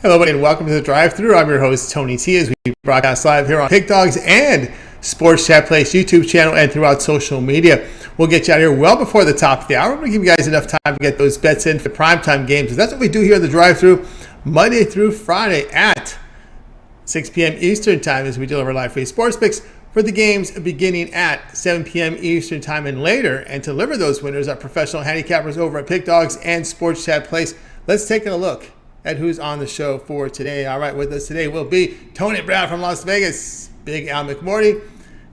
Hello, everybody, and welcome to the Drive-Thru. I'm your host, Tony T, as we broadcast live here on Pig Dogs and Sports Chat Place YouTube channel and throughout social media. We'll get you out here well before the top of the hour. We're going to give you guys enough time to get those bets in for primetime games. That's what we do here at the Drive-Thru Monday through Friday at 6 p.m. Eastern Time as we deliver live free sports picks for the games beginning at 7 p.m. Eastern Time and later. And to deliver those winners are professional handicappers over at Pig Dogs and Sports Chat Place. Let's take a look at who's on the show for today. All right, with us today will be Tony Brown from Las Vegas, Big Al McMordie,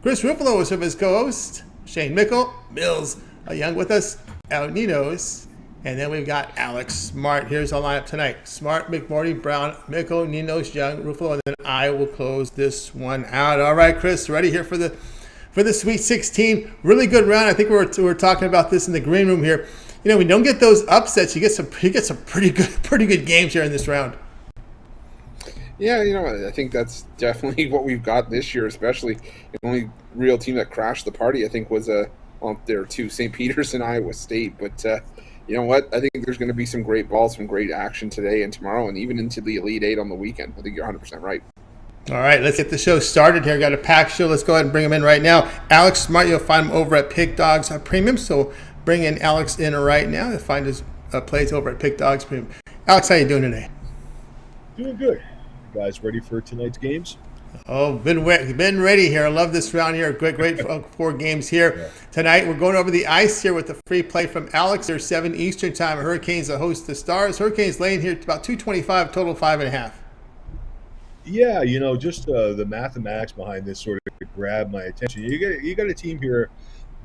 Chris Ruffolo is his co-host, Shane Mickle, Millz Young with us, Ninos, and then we've got Alex Smart. Here's our lineup tonight: Smart, McMordie, Brown, Mickle, Ninos, Young, Ruffolo, and then I will close this one out. All right, Chris, ready here for the Sweet 16? Really good round. I think we were talking about this in the green room here. You know, we don't get those upsets. You get some pretty good games here in this round. Yeah, you know, I think that's definitely what we've got this year, especially the only real team that crashed the party, I think, was there were two, St. Peter's and Iowa State. But you know what? I think there's going to be some great balls, some great action today and tomorrow, and even into the Elite Eight on the weekend. I think you're 100% right. All right, let's get the show started here. Got a packed show. Let's go ahead and bring him in right now. Alex Smart, you'll find him over at Pig Dogs Premium. So bring in Alex in right now to find his plays over at Pig Dogs Premium. Alex, how you doing today? Doing good. You guys ready for tonight's games? Oh, been ready here. I love this round here. Great 4 games here. Yeah. Tonight, we're going over the ice here with the free play from Alex. There's 7 Eastern Time. Hurricanes to host the Stars. Hurricanes laying here about 225, total 5.5. Yeah, you know, just the mathematics behind this sort of grabbed my attention. You got a team here,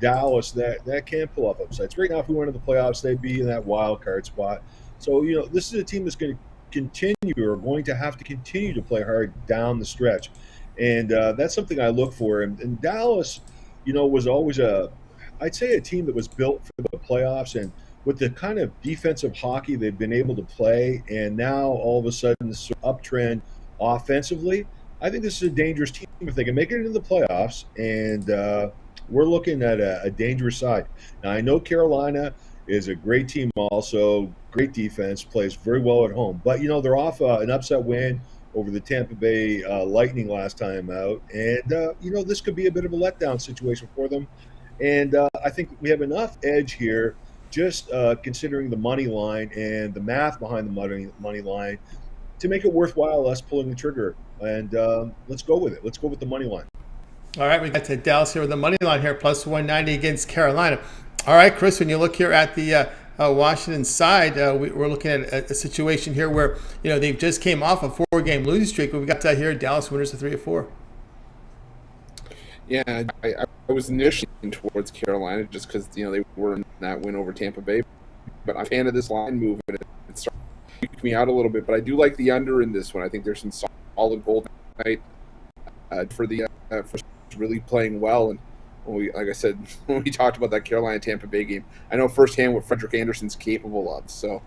Dallas, that can pull up upsets. Right now, if we went to the playoffs, they'd be in that wild card spot. So, you know, this is a team that's going to have to continue to play hard down the stretch. And that's something I look for. And Dallas, you know, was always I'd say a team that was built for the playoffs. And with the kind of defensive hockey they've been able to play, and now all of a sudden this uptrend offensively, I think this is a dangerous team if they can make it into the playoffs. And we're looking at a dangerous side. Now, I know Carolina is a great team also, great defense, plays very well at home. But, you know, they're off an upset win over the Tampa Bay Lightning last time out. And, you know, this could be a bit of a letdown situation for them. And I think we have enough edge here, just considering the money line and the math behind the money line, to make it worthwhile us pulling the trigger. And let's go with it. Let's go with the money line. All right, we got to Dallas here with the money line here, plus 190 against Carolina. All right, Chris, when you look here at the Washington side, we're looking at a situation here where, you know, they've just came off a 4-game losing streak. But we got here Dallas winners of 3 of 4. Yeah, I was initially towards Carolina just because, you know, they were in that win over Tampa Bay. But I'm a fan of this line move, and it started to freak me out a little bit. But I do like the under in this one. I think there's some solid goal tonight for really playing well. And like I said, when we talked about that Carolina-Tampa Bay game, I know firsthand what Frederik Andersen's capable of. So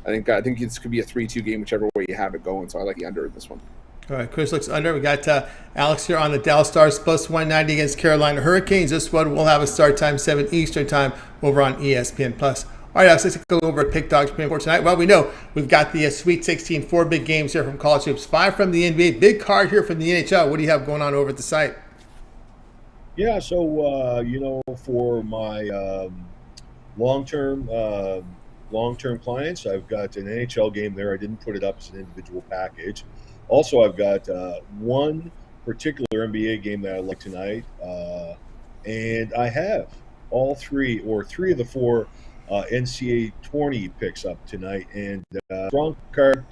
I think this could be a 3-2 game, whichever way you have it going. So I like the under in this one. All right, Chris looks under. We got Alex here on the Dallas Stars, plus 190 against Carolina Hurricanes. This one will have a start time, 7 Eastern Time, over on ESPN+. All right, Alex, let's go over at Pig Dogs Premium for tonight. Well, we know we've got the Sweet 16, 4 big games here from college hoops, 5 from the NBA, big card here from the NHL. What do you have going on over at the site? Yeah, so, you know, for my long-term clients, I've got an NHL game there. I didn't put it up as an individual package. Also, I've got one particular NBA game that I like tonight, and I have all 3 of the 4 NCAA 20 picks up tonight. And strong card,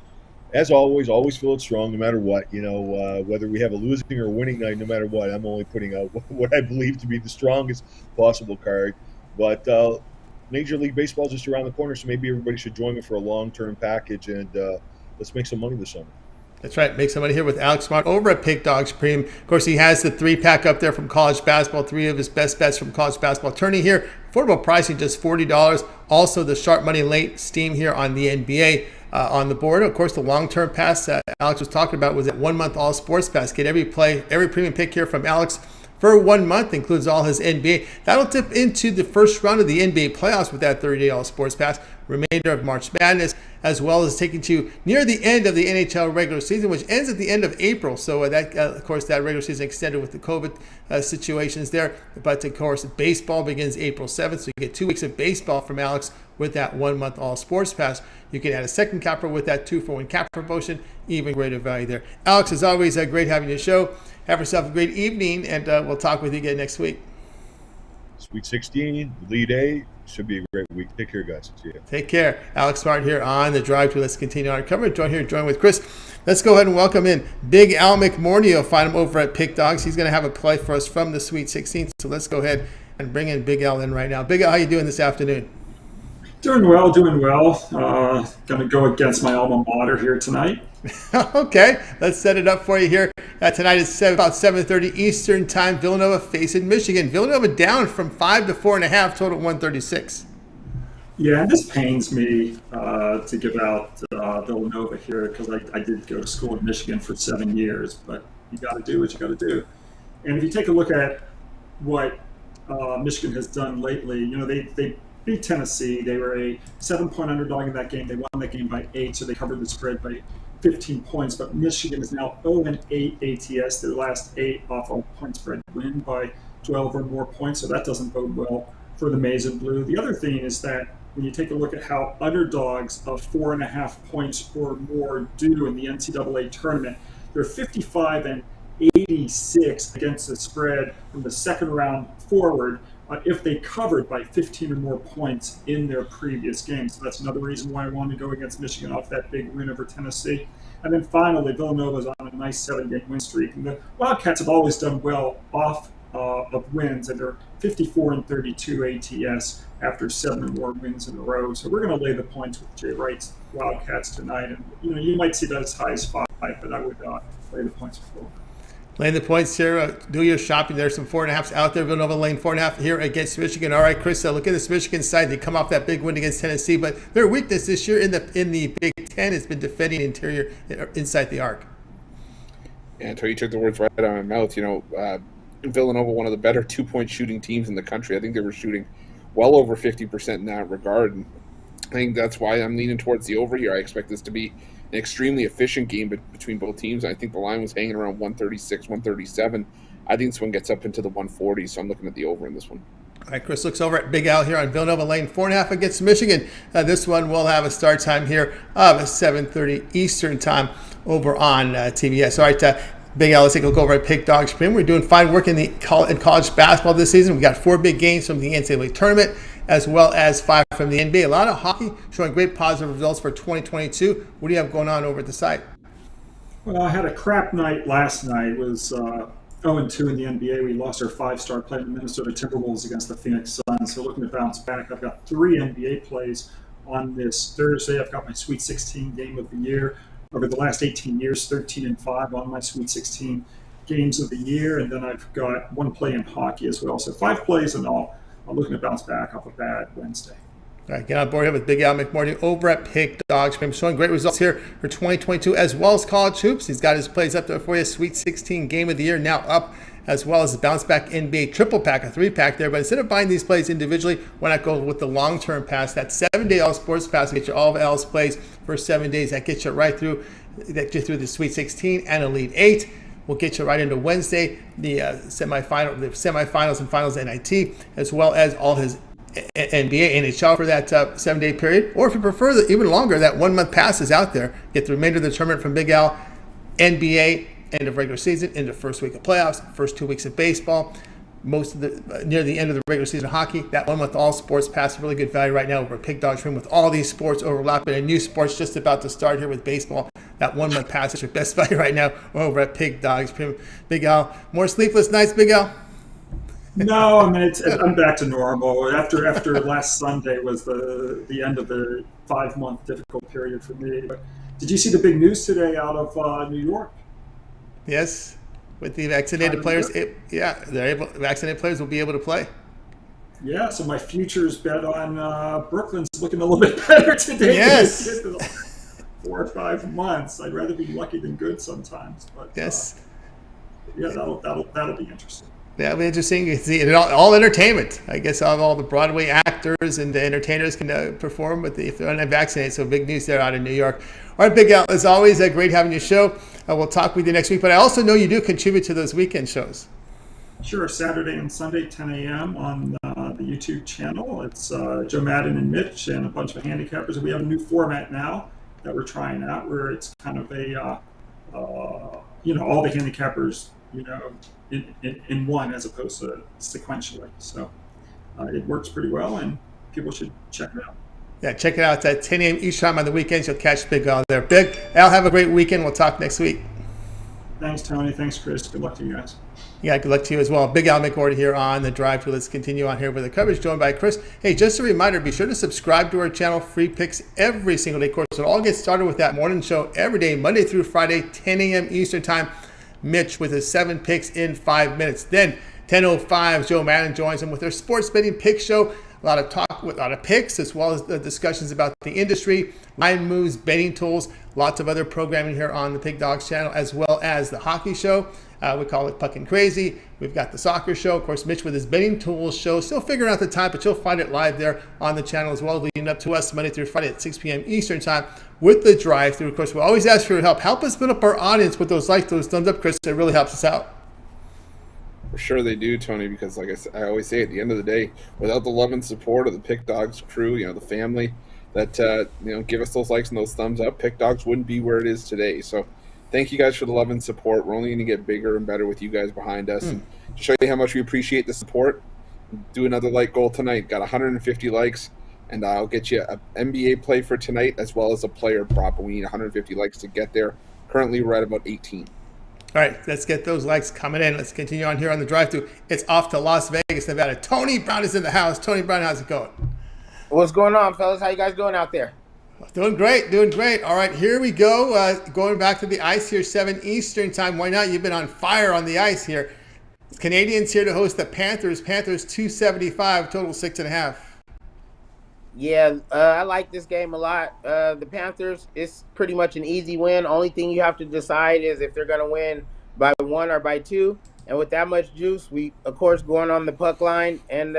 as always feel it strong no matter what. You know, whether we have a losing or winning night, no matter what, I'm only putting out what I believe to be the strongest possible card. But Major League Baseball is just around the corner, so maybe everybody should join me for a long-term package, and let's make some money this summer. That's right. Make some money here with Alex Smart over at Pig Dogs Premium. Of course, he has the 3-pack up there from college basketball, 3 of his best bets from college basketball. Tourney here, affordable pricing, just $40. Also, the sharp money late steam here on the NBA on the board. Of course, the long-term pass Alex was talking about was that 1-month all sports pass. Get every premium pick here from Alex for 1 month, includes all his NBA. That'll tip into the first round of the NBA playoffs with that 30-day All Sports Pass, remainder of March Madness, as well as taking to near the end of the NHL regular season, which ends at the end of April. So that, of course, that regular season extended with the COVID situations there. But of course, baseball begins April 7th, so you get 2 weeks of baseball from Alex with that 1 month All Sports Pass. You can add a second capper with that 2-for-1 cap promotion, even greater value there. Alex, as always, great having you on the show. Have yourself a great evening, and we'll talk with you again next week. Sweet 16, Lead 8. Should be a great week. Take care, guys. See ya. Take care. Alex Martin here on The Drive to. Let's continue our coverage. Join with Chris. Let's go ahead and welcome in Big Al McMordie. You'll find him over at Pick Dogs. He's going to have a play for us from the Sweet 16. So let's go ahead and bring in Big Al in right now. Big Al, how you doing this afternoon? Doing well. Going to go against my alma mater here tonight. Okay, let's set it up for you here. Tonight is about 7:30 Eastern Time. Villanova facing Michigan. Villanova down from 5 to 4.5, total 136. Yeah, and this pains me to give out Villanova here because I did go to school in Michigan for 7 years, but you got to do what you got to do. And if you take a look at what Michigan has done lately, they beat Tennessee. They were a 7-point underdog in that game. They won that game by 8, so they covered the spread by 15 points. But Michigan is now 0-8 ATS. Their last 8 off a point spread win by 12 or more points, so that doesn't bode well for the Maize and Blue. The other thing is that when you take a look at how underdogs of 4.5 points or more do in the NCAA tournament, they're 55-86 against the spread from the second round forward if they covered by 15 or more points in their previous games. So that's another reason why I wanted to go against Michigan off that big win over Tennessee. And then finally, Villanova's on a nice 7-game win streak. And the Wildcats have always done well off of wins, and they're 54-32 ATS after 7 or more wins in a row. So we're going to lay the points with Jay Wright's Wildcats tonight. And you might see that as high as 5, but I would lay the points with 4. Laying the points here. Do your shopping. There's some 4.5s out there. Villanova laying 4.5 here against Michigan. All right, Chris, look at this Michigan side. They come off that big win against Tennessee, but their weakness this year in the Big Ten has been defending interior inside the arc. Yeah, until you took the words right out of my mouth. Villanova, one of the better 2-point shooting teams in the country. I think they were shooting well over 50% in that regard. And I think that's why I'm leaning towards the over here. I expect this to be an extremely efficient game between both teams. I think the line was hanging around 136, 137. I think this one gets up into the 140s, so I'm looking at the over in this one. All right, Chris looks over at Big Al here on Villanova laying 4.5 against Michigan. This one will have a start time here of 7:30 Eastern Time over on TBS. All right, Big Al, let's take a look over at Pick Dogs Premium. We're doing fine work in college basketball this season. We got 4 big games from the NCAA tournament, as well as 5 from the NBA. A lot of hockey showing great positive results for 2022. What do you have going on over at the site? Well, I had a crap night last night. It was 0-2 in the NBA. We lost our 5-star player, the Minnesota Timberwolves, against the Phoenix Suns. So looking to bounce back, I've got 3 NBA plays on this Thursday. I've got my Sweet 16 game of the year. Over the last 18 years, 13-5 on my Sweet 16 games of the year. And then I've got 1 play in hockey as well. So 5 plays in all. I'm looking to bounce back off a bad Wednesday. All right, get on board here with Big Al McMordie over at Pick Dogs. Showing great results here for 2022 as well as college hoops. He's got his plays up there for you. Sweet 16 game of the year now up, as well as the bounce back NBA triple pack, a 3-pack there. But instead of buying these plays individually, why not go with the long-term pass? That 7-day All Sports Pass will get you all of Al's plays for 7 days. That gets you right through. That gets you through the Sweet 16 and Elite 8. We'll get you right into Wednesday, the semifinals and finals NIT, as well as all his NBA, NHL for that 7-day period. Or if you prefer, even longer, that 1-month pass is out there. Get the remainder of the tournament from Big Al, NBA, end of regular season, into first week of playoffs, first 2 weeks of baseball, most of the near the end of the regular season of hockey. That 1-month all sports pass, really good value right now over Pick Dogs Room with all these sports overlapping and new sports just about to start here with baseball. That 1-month pass is your best value right now over at Pick Dogs Room. Big Al, more sleepless nights, Big Al? No, I mean I'm back to normal. After last Sunday was the end of the 5-month difficult period for me. But did you see the big news today out of New York? Yes, with the vaccinated players. Vaccinated players will be able to play. Yeah, so my futures bet on Brooklyn's looking a little bit better today. Yes. 4 or 5 months. I'd rather be lucky than good sometimes. But yes. yeah, that'll be interesting. That'll be interesting to see. And all entertainment. I guess all the Broadway actors and the entertainers can perform if they're unvaccinated. So big news there out in New York. All right, Big Al, as always, great having your show. We'll talk with you next week. But I also know you do contribute to those weekend shows. Sure, Saturday and Sunday, 10 a.m. on the YouTube channel. It's Joe Madden and Mitch and a bunch of handicappers. We have a new format now that we're trying out where it's kind of a, all the handicappers, in one as opposed to sequentially. So it works pretty well, and people should check it out. Yeah, check it out. It's at 10 a.m. each time on the weekends. You'll catch Big Al there. Big Al, have a great weekend. We'll talk next week. Thanks, Tony. Thanks, Chris. Good luck to you guys. Yeah, good luck to you as well. Big Al McMordie here on the Drive Thru. Let's continue on here with the coverage, joined by Chris. Hey, just a reminder, be sure to subscribe to our channel. Free picks every single day. Of course, it all gets started with that morning show every day, Monday through Friday, 10 a.m. Eastern Time. Mitch with his 7 picks in 5 minutes. Then 10:05, Joe Madden joins him with their sports betting pick show. A lot of talk with a lot of picks, as well as the discussions about the industry, line moves, betting tools, lots of other programming here on the Pig Dogs channel, as well as the hockey show. We call it Puckin' Crazy. We've got the soccer show. Of course, Mitch with his betting tools show. Still figuring out the time, but you'll find it live there on the channel as well, leading up to us Monday through Friday at 6 p.m. Eastern Time with the Drive Thru. Of course, we always ask for your help. Help us build up our audience with those likes, those thumbs up, Chris. It really helps us out. For sure they do, Tony, because like I always say, at the end of the day, without the love and support of the Pick Dogs crew, the family that give us those likes and those thumbs up, Pick Dogs wouldn't be where it is today. So thank you guys for the love and support. We're only going to get bigger and better with you guys behind us. And to show you how much we appreciate the support, do another like goal tonight. Got 150 likes, and I'll get you an NBA play for tonight as well as a player prop. We need 150 likes to get there. Currently, we're at about 18. All right, let's get those likes coming in. Let's continue on here on the Drive Thru. It's off to Las Vegas, Nevada. Tony Brown is in the house. Tony Brown, how's it going? What's going on, fellas? How you guys doing out there? Doing great, doing great. All right, here we go. Going back to the ice here, 7 Eastern Time. Why not? You've been on fire on the ice here. Canadians here to host the Panthers. Panthers 275, total 6.5. Yeah, I like this game a lot. The Panthers, it's pretty much an easy win. Only thing you have to decide is if they're going to win by 1 or by 2. And with that much juice, we, of course, going on the puck line. And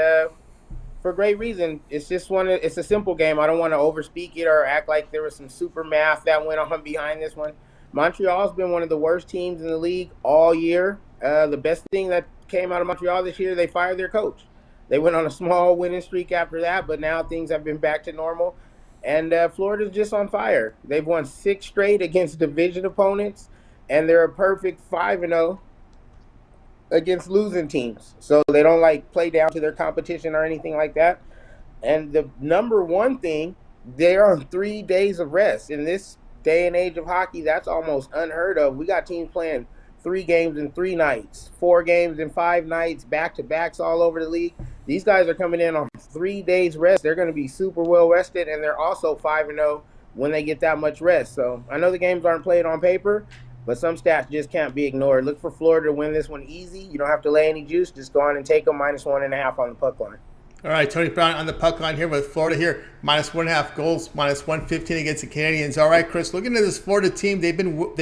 for great reason. It's just it's a simple game. I don't want to overspeak it or act like there was some super math that went on behind this one. Montreal's been one of the worst teams in the league all year. The best thing that came out of Montreal this year, they fired their coach. They went on a small winning streak after that, but now things have been back to normal. And Florida's just on fire. They've won 6 straight against division opponents, and they're a perfect 5-0 against losing teams. So they don't play down to their competition or anything like that. And the number one thing, they're on 3 days of rest. In this day and age of hockey, that's almost unheard of. We got teams playing 3 games in 3 nights, 4 games in 5 nights, back-to-backs all over the league. These guys are coming in on 3 days rest. They're going to be super well rested, and they're also 5-0 when they get that much rest. So I know the games aren't played on paper, but some stats just can't be ignored. Look for Florida to win this one easy. You don't have to lay any juice. Just go on and take them -1.5 on the puck line. All right, Tony Brown on the puck line here with Florida here. -1.5 goals, -115 against the Canadians. All right, Chris, looking at this Florida team, they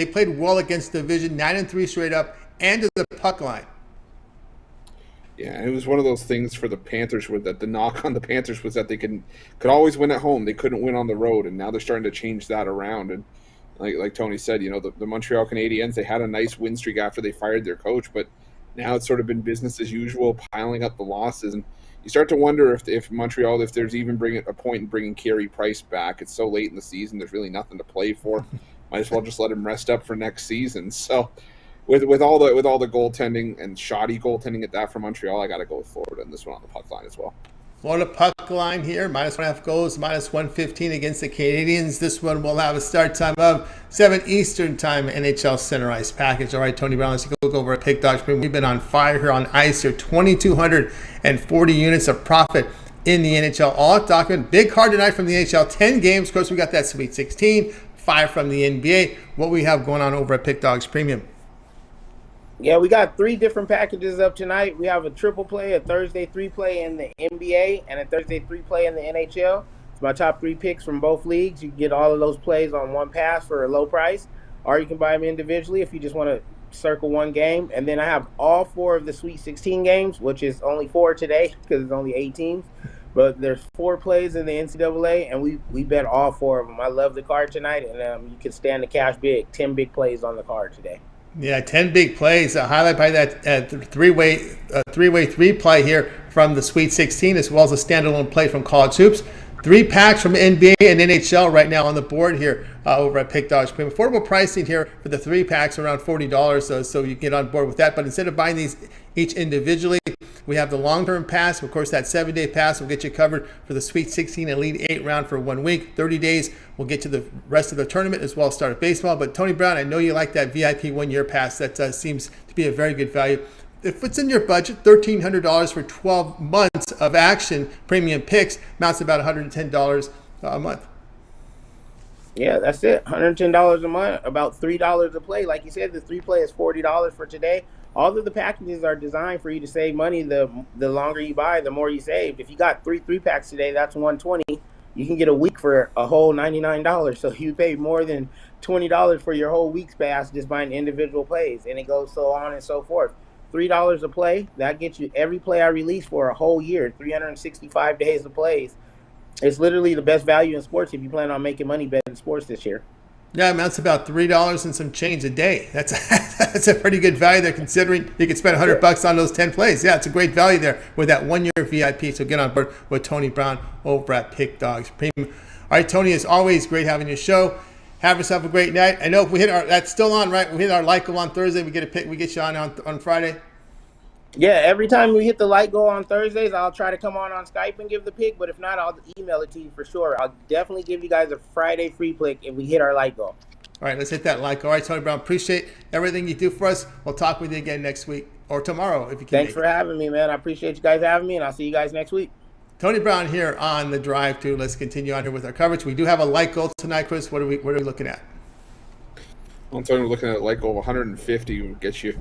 played well against the division, 9-3 straight up, and to the puck line. Yeah, it was one of those things for the Panthers where that the knock on the Panthers was that they could always win at home. They couldn't win on the road, and now they're starting to change that around. And like Tony said, the Montreal Canadiens, they had a nice win streak after they fired their coach, but now it's sort of been business as usual, piling up the losses. And you start to wonder if Montreal, if there's even a point in bringing Carey Price back. It's so late in the season, there's really nothing to play for. Might as well just let him rest up for next season. So with all the goaltending and shoddy goaltending at that for Montreal, I got to go with Florida in this one on the puck line as well. Florida puck line here, -1.5 goals, -115 against the Canadians. This one will have a start time of 7 Eastern Time, NHL Center Ice package. All right, Tony Brown, let's look over at Pig Dogs. We've been on fire here on ice here, 2,240 units of profit in the NHL. All document. Big card tonight from the NHL, 10 games. Of course, we got that Sweet 16, 5 from the NBA. What we have going on over at Pig Dogs Premium. Yeah, we got 3 different packages up tonight. We have a triple play, a Thursday 3 play in the NBA, and a Thursday 3 play in the NHL. It's my top 3 picks from both leagues. You can get all of those plays on one pass for a low price, or you can buy them individually if you just want to circle one game, and then I have all 4 of the Sweet 16 games, which is only 4 today because it's only 8 teams. But there's 4 plays in the NCAA, and we bet all 4 of them. I love the card tonight, and you can stand the cash big. 10 big plays on the card today. Yeah, 10 big plays. Highlight by that three-way 3-play here from the Sweet 16, as well as a standalone play from College Hoops. 3 packs from NBA and NHL right now on the board here over at Pick Dogs Premium. Affordable pricing here for the 3 packs, around $40, so you get on board with that. But instead of buying these each individually, we have the long-term pass. Of course, that 7-day pass will get you covered for the Sweet 16 Elite 8 round for 1 week. 30 days will get you the rest of the tournament, as well as start of baseball. But Tony Brown, I know you like that VIP 1-year pass. That seems to be a very good value. If it's in your budget, $1,300 for 12 months of action, premium picks, amounts to about $110 a month. Yeah, that's it. $110 a month, about $3 a play. Like you said, the 3 play is $40 for today. All of the packages are designed for you to save money. The longer you buy, the more you save. If you got 3 packs today, that's $120. You can get a week for a whole $99. So you pay more than $20 for your whole week's pass just buying individual plays, and it goes so on and so forth. $3 a play, that gets you every play I release for a whole year, 365 days of plays. It's literally the best value in sports if you plan on making money betting sports this year. Yeah, it amounts to about $3 and some change a day. That's a pretty good value there, considering you could spend $100 on those 10 plays. Yeah, it's a great value there with that 1-year VIP. So get on board with Tony Brown over at Pick Dogs Premium. All right, Tony, as always, great having your show. Have yourself a great night. I know if we hit that's still on, right? We hit our like goal on Thursday. We get you on Friday. Yeah, every time we hit the like goal on Thursdays, I'll try to come on Skype and give the pick. But if not, I'll email it to you for sure. I'll definitely give you guys a Friday free pick if we hit our like goal. All right, let's hit that like. All right, Tony Brown, appreciate everything you do for us. We'll talk with you again next week or tomorrow if you can. Thanks for having me, man. I appreciate you guys having me, and I'll see you guys next week. Tony Brown here on the Drive to. Let's continue on here with our coverage. We do have a like goal tonight, Chris. What are we looking at? Well, Tony, we're looking at a like goal of 150. We'll get you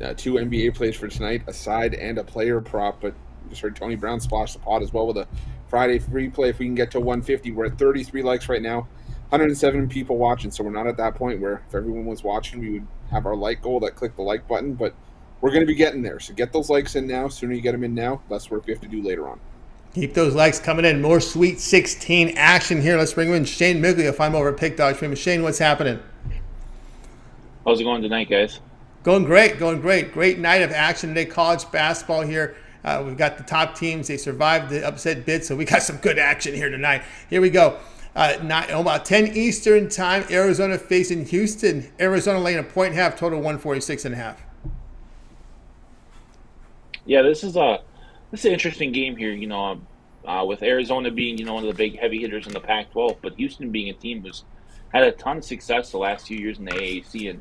2 NBA plays for tonight, a side and a player prop. But you just heard Tony Brown splash the pot as well with a Friday free play. If we can get to 150, we're at 33 likes right now, 107 people watching. So we're not at that point where if everyone was watching, we would have our like goal that click the like button. But we're going to be getting there. So get those likes in now. Sooner you get them in now, less work we have to do later on. Keep those likes coming in. More Sweet 16 action here. Let's bring in Shane Mickle. If I'm over at Pick Dogs Premium. Shane, what's happening? How's it going tonight, guys? Going great. Great night of action today. College basketball here. We've got the top teams. They survived the upset bid, so we got some good action here tonight. Here we go. About 10 Eastern time, Arizona facing Houston. Arizona laying a point and a half, total 146.5. Yeah, this is an interesting game here. With Arizona being one of the big heavy hitters in the Pac-12, but Houston being a team who's had a ton of success the last few years in the AAC, and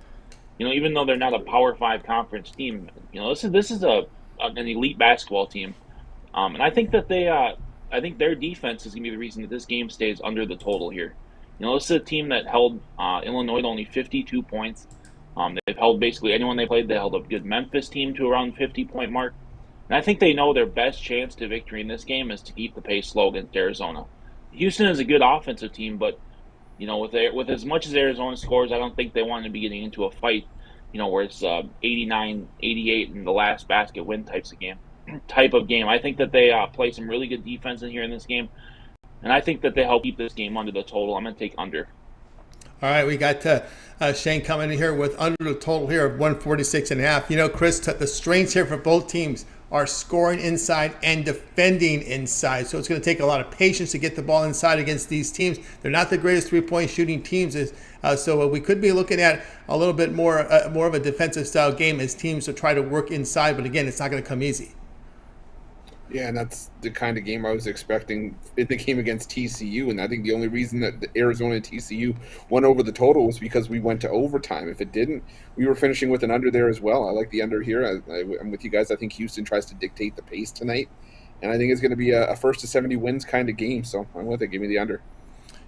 even though they're not a Power 5 conference team, this is an elite basketball team, and I think that I think their defense is going to be the reason that this game stays under the total here. This is a team that held Illinois to only 52 points. They've held basically anyone they played. They held a good Memphis team to around 50-point mark. And I think they know their best chance to victory in this game is to keep the pace slow against Arizona. Houston is a good offensive team, but with as much as Arizona scores, I don't think they want to be getting into a fight, where it's 89-88 in the last basket win type of game. I think that they play some really good defense in here in this game, and I think that they help keep this game under the total. I'm going to take under. All right, we got Shane coming in here with under the total here of 146.5. Chris, the strengths here for both teams are scoring inside and defending inside. So it's going to take a lot of patience to get the ball inside against these teams. They're not the greatest three-point shooting teams, so we could be looking at a little bit more of a defensive style game as teams will try to work inside. But again, it's not going to come easy. Yeah, and that's the kind of game I was expecting in the game against TCU. And I think the only reason that Arizona and TCU went over the total was because we went to overtime. If it didn't, we were finishing with an under there as well. I like the under here. I'm with you guys. I think Houston tries to dictate the pace tonight. And I think it's going to be a first to 70 wins kind of game. So I'm with it. Give me the under.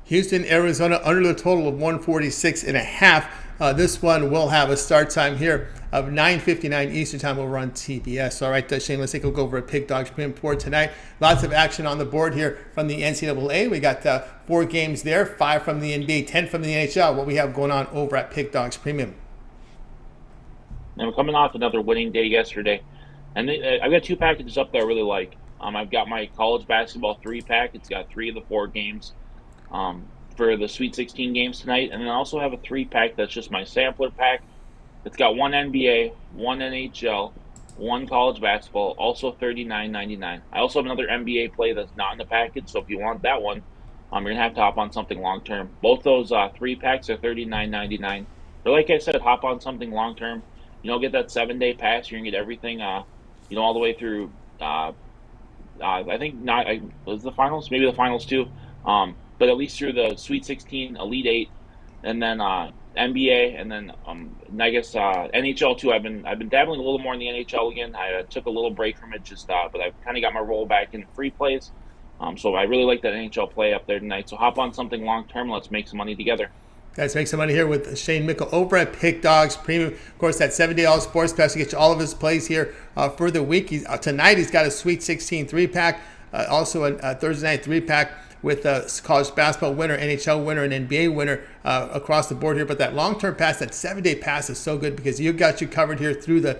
Houston, Arizona, under the total of 146.5. This one will have a start time here of 9:59 Eastern time over on TBS. All right, Shane, let's take a look over at Pick Dogs Premium for tonight. Lots of action on the board here from the NCAA. We got 4 games there, 5 from the NBA, 10 from the NHL. What we have going on over at Pick Dogs Premium. And we're coming off another winning day yesterday. And I've got 2 packages up that I really like. I've got my college basketball 3-pack. It's got 3 of the 4 games for the Sweet 16 games tonight. And then I also have a 3-pack that's just my sampler pack. It's got 1 NBA, 1 NHL, 1 college basketball, also $39.99. I also have another NBA play that's not in the package, so if you want that one, you're going to have to hop on something long-term. Both those 3-packs are $39.99. But like I said, hop on something long-term. Get that 7-day pass. You're going to get everything, all the way through, I think was the finals? Maybe the finals too. But at least through the Sweet 16, Elite 8, and then NBA, and then I guess NHL too. I've been dabbling a little more in the NHL again. I took a little break from it, but I've kind of got my roll back in free plays. So I really like that NHL play up there tonight. So hop on something long term. Let's make some money together. Guys, make some money here with Shane Mickle over at Pick Dogs Premium. Of course, that 7-day all sports pass to get you all of his plays here for the week. Tonight he's got a Sweet 16 3-pack, also a Thursday night 3-pack with college basketball winner, NHL winner, and NBA winner across the board here. But that long-term pass, that 7-day pass is so good because you got you covered here through the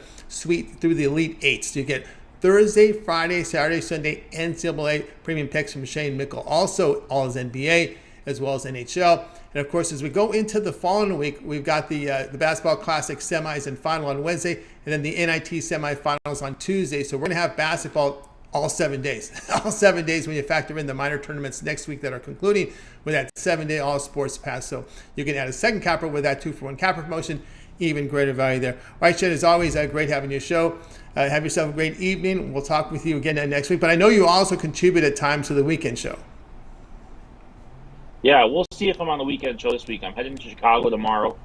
Elite Eights. You get Thursday, Friday, Saturday, Sunday, NCAA premium picks from Shane Mickle. Also, all his NBA as well as NHL. And of course, as we go into the following week, we've got the Basketball Classic semis and final on Wednesday, and then the NIT semifinals on Tuesday. So we're going to have basketball all 7 days. All 7 days when you factor in the minor tournaments next week that are concluding with that 7-day all sports pass. So you can add a second capper with that 2-for-1 capper promotion. Even greater value there. All right, Shane, as always, great having your show. Have yourself a great evening. We'll talk with you again next week. But I know you also contribute at times to the weekend show. Yeah, we'll see if I'm on the weekend show this week. I'm heading to Chicago tomorrow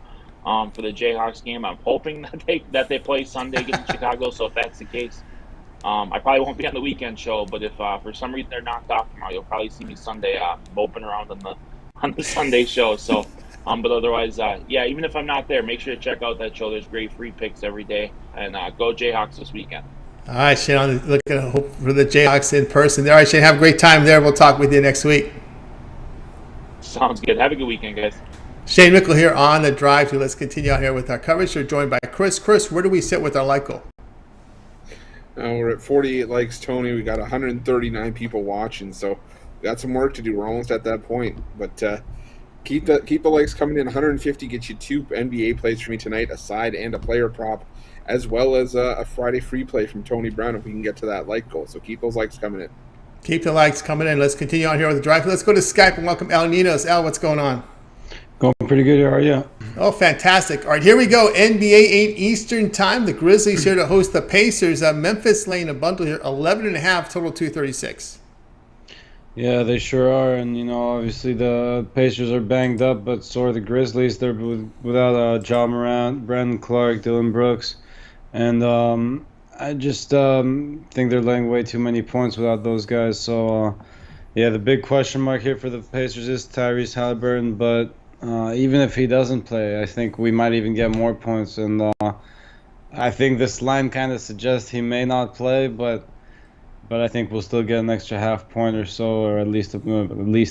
for the Jayhawks game. I'm hoping that they play Sunday against Chicago. So if that's the case, I probably won't be on the weekend show. But if for some reason they're knocked off tomorrow, you'll probably see me Sunday moping around on the Sunday show. So, but otherwise, even if I'm not there, make sure to check out that show. There's great free picks every day, and go Jayhawks this weekend. All right, Shane, I'm looking for the Jayhawks in person. All right, Shane, have a great time there. We'll talk with you next week. Sounds good. Have a good weekend, guys. Shane Mickle here on the drive. So let's continue out here with our coverage. We're joined by Chris. Chris, where do we sit with our like goal? We're at 48 likes, Tony. We got 139 people watching, so we got some work to do. We're almost at that point, but keep the likes coming in. 150 gets you 2 NBA plays for me tonight, a side and a player prop, as well as a Friday free play from Tony Brown if we can get to that like goal. So keep those likes coming in. Keep the likes coming in. Let's continue on here with the drive. Let's go to Skype and welcome El Ninos. El, what's going on? Going pretty good. How are you? Oh, fantastic. All right, here we go. NBA 8 Eastern time. The Grizzlies here to host the Pacers. Memphis laying a bundle here. 11.5, total 236. Yeah, they sure are. And, obviously the Pacers are banged up, but so are the Grizzlies. They're without Ja Morant, Brandon Clark, Dylan Brooks. And I just think they're laying way too many points without those guys. So, the big question mark here for the Pacers is Tyrese Halliburton. But even if he doesn't play, I think we might even get more points. And I think this line kind of suggests he may not play, but I think we'll still get an extra half point or so, or at least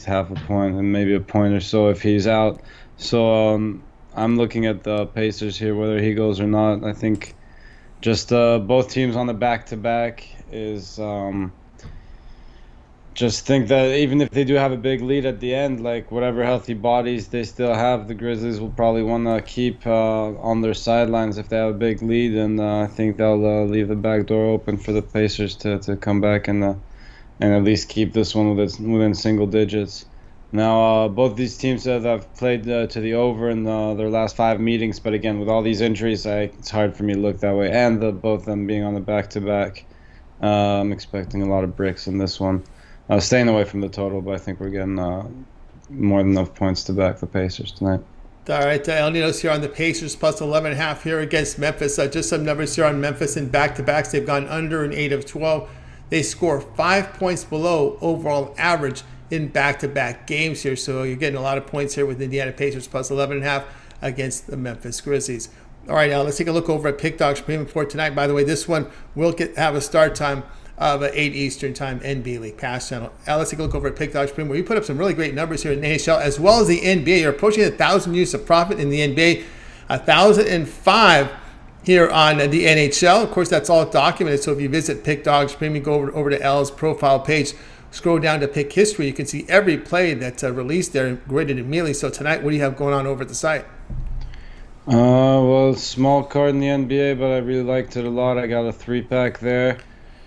half a point and maybe a point or so if he's out. So I'm looking at the Pacers here, whether he goes or not. I think just both teams on the back-to-back is just think that even if they do have a big lead at the end, like whatever healthy bodies they still have, the Grizzlies will probably want to keep on their sidelines if they have a big lead, and I think they'll leave the back door open for the Pacers to come back and at least keep this one within single digits. Now, both these teams have played to the over in their last 5 meetings, but again, with all these injuries, it's hard for me to look that way. And both of them being on the back-to-back, I'm expecting a lot of bricks in this one. Staying away from the total, but I think we're getting more than enough points to back the Pacers tonight. All right, El Ninos here on the Pacers, plus 11.5 here against Memphis. Just some numbers here on Memphis in back-to-backs. They've gone under in 8 of 12. They score 5 points below overall average in back-to-back games here. So you're getting a lot of points here with Indiana Pacers plus 11.5 against the Memphis Grizzlies. All right, now let's take a look over at Pick Dogs Premium for tonight. By the way, this one will have a start time of 8 Eastern time, NBA League Pass channel. Now let's take a look over at Pick Dogs Premium, where you put up some really great numbers here in the NHL as well as the NBA. You're approaching 1,000 units of profit in the NBA, 1,005 here on the NHL. Of course, that's all documented. So if you visit Pick Dogs Premium, go over to L's profile page, scroll down to Pick History, you can see every play that's released there, graded immediately. So tonight, what do you have going on over at the site? Well, small card in the NBA, but I really liked it a lot. I got a 3-pack there.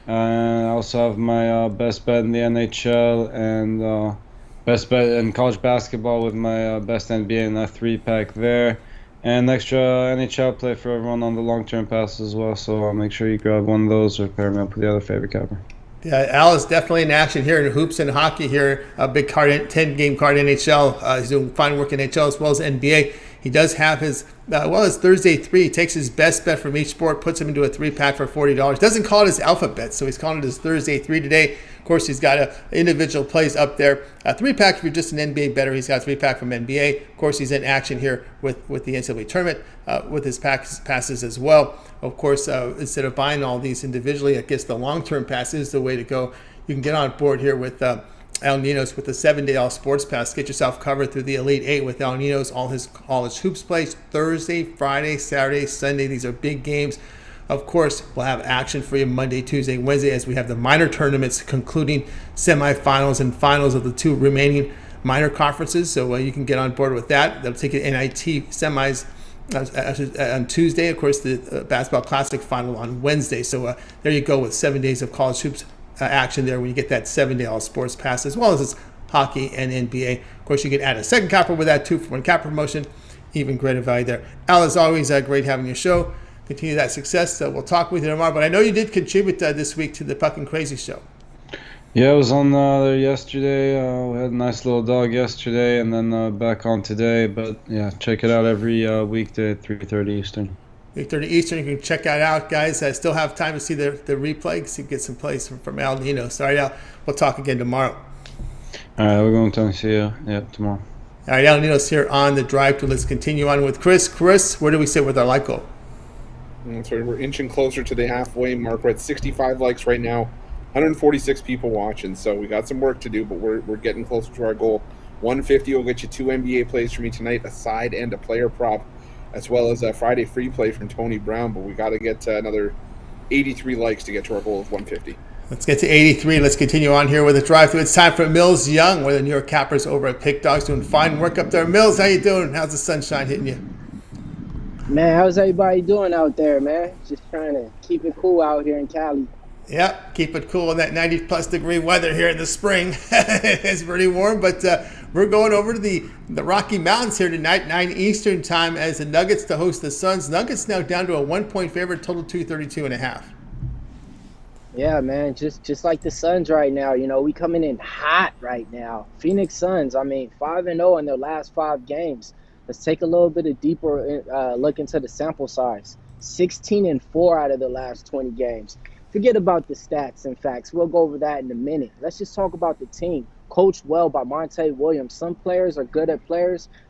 I also have my best bet in the NHL and best bet in college basketball with my best NBA in that 3-pack there. And extra NHL play for everyone on the long-term pass as well. So make sure you grab one of those or pair them up with the other favorite capper. Yeah, Al is definitely in action here in hoops and hockey here. A big card, 10-game card NHL. He's doing fine work in NHL as well as NBA. He does have his Thursday 3. He takes his best bet from each sport, puts him into a 3-pack for $40. Doesn't call it his alpha bet, so he's calling it his Thursday 3 today. Of course, he's got individual plays up there. A 3-pack if you're just an NBA bettor. He's got a 3-pack from NBA. Of course, he's in action here with the NCAA tournament with his passes as well. Of course, instead of buying all these individually, I guess the long-term pass is the way to go. You can get on board here with Al Ninos with the 7-day all sports pass. Get yourself covered through the Elite 8 with Al Ninos. All his hoops plays Thursday, Friday, Saturday, Sunday. These are big games. Of course, we'll have action for you Monday, Tuesday, Wednesday as we have the minor tournaments concluding semifinals and finals of the 2 remaining minor conferences. So you can get on board with that. They'll take an NIT semis on Tuesday. Of course, the Basketball Classic final on Wednesday. So there you go with 7 days of college hoops action there when you get that 7-day all sports pass, as well as its hockey and NBA. Of course, you can add a second capper with that 2-for-1 cap promotion. Even greater value there. Al, as always, great having your show. Continue that success. We'll talk with you tomorrow. But I know you did contribute this week to the Puck and Crazy show. Yeah, I was on there yesterday. We had a nice little dog yesterday, and then back on today. But yeah, check it out every weekday at 3:30 Eastern. 8:30 Eastern. You can check that out, guys. I still have time to see the replay, so you get some plays from Al Ninos. All right, Al, we'll talk again tomorrow. All right, we're going to see you tomorrow. All right, Al Ninos here on the drive to. Let's continue on with Chris. Chris, where do we sit with our like goal? So we're inching closer to the halfway mark. We're at 65 likes right now, 146 people watching. So we got some work to do, but we're getting closer to our goal. 150 will get you 2 NBA plays for me tonight, a side and a player prop, as well as a Friday free play from Tony Brown. But we got to get another 83 likes to get to our goal of 150. Let's get to 83. Let's continue on here with the drive-thru. It's time for Millz Young, one of the New York Cappers over at Pick Dogs, doing fine work up there. Mills, how you doing? How's the sunshine hitting you? Man, how's everybody doing out there, man? Just trying to keep it cool out here in Cali. Yep, keep it cool in that 90-plus degree weather here in the spring. It's pretty warm, but we're going over to the Rocky Mountains here tonight, 9 Eastern time, as the Nuggets to host the Suns. Nuggets now down to a 1-point favorite, total 232.5. Yeah, man, just like the Suns right now. You know, we coming in hot right now. Phoenix Suns, 5-0 in their last 5 games. Let's take a little bit of deeper look into the sample size. 16-4 out of the last 20 games. Forget about the stats and facts. We'll go over that in a minute. Let's just talk about the team. Coached well by Monte Williams. Some players are good at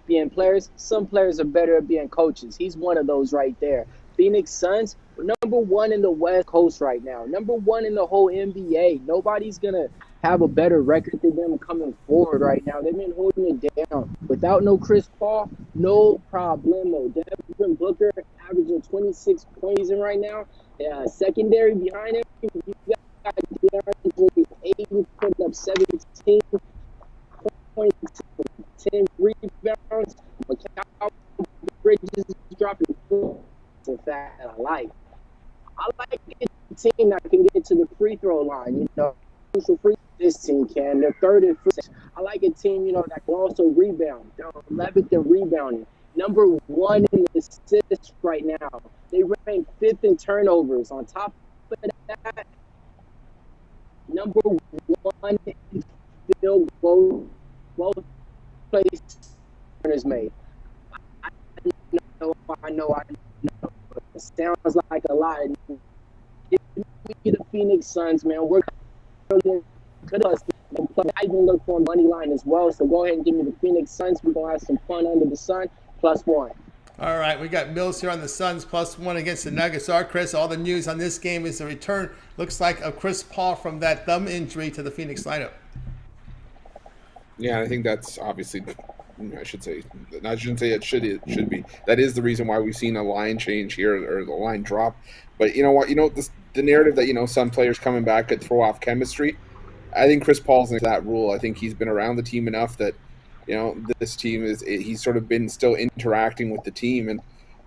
being players. Some players are better at being coaches. He's one of those right there. Phoenix Suns, number 1 in the West Coast right now. Number 1 in the whole NBA. Nobody's going to have a better record than them coming forward right now. They've been holding it down. Without no Chris Paul, no problemo. Devin Booker averaging 26 points in right now. Secondary behind him, you got DeAndre Ayton putting up 17 points, 10 rebounds. Mikal Bridges is dropping 4. In fact, I like a team that can get to the free throw line. You know, this team can. They're 3rd in free. I like a team, that can also rebound. They're 11th in rebounding. Number 1 in assists right now. They rank 5th in turnovers. On top of that, number 1 in field goal, well placed is made. I know. It sounds like a lot. Give me the Phoenix Suns, man. We're I even look for a money line as well. So go ahead and give me the Phoenix Suns. We're gonna have some fun under the sun. +1. All right, we got Mills here on the Suns, +1 against the Nuggets. Our Chris, all the news on this game is the return, looks like, of Chris Paul from that thumb injury to the Phoenix lineup. Yeah, I think that's obviously I should say, I shouldn't say it should be. That is the reason why we've seen a line change here or the line drop. But you know what? The narrative that some players coming back could throw off chemistry. I think Chris Paul's in that rule. I think he's been around the team enough that this team he's sort of been still interacting with the team, and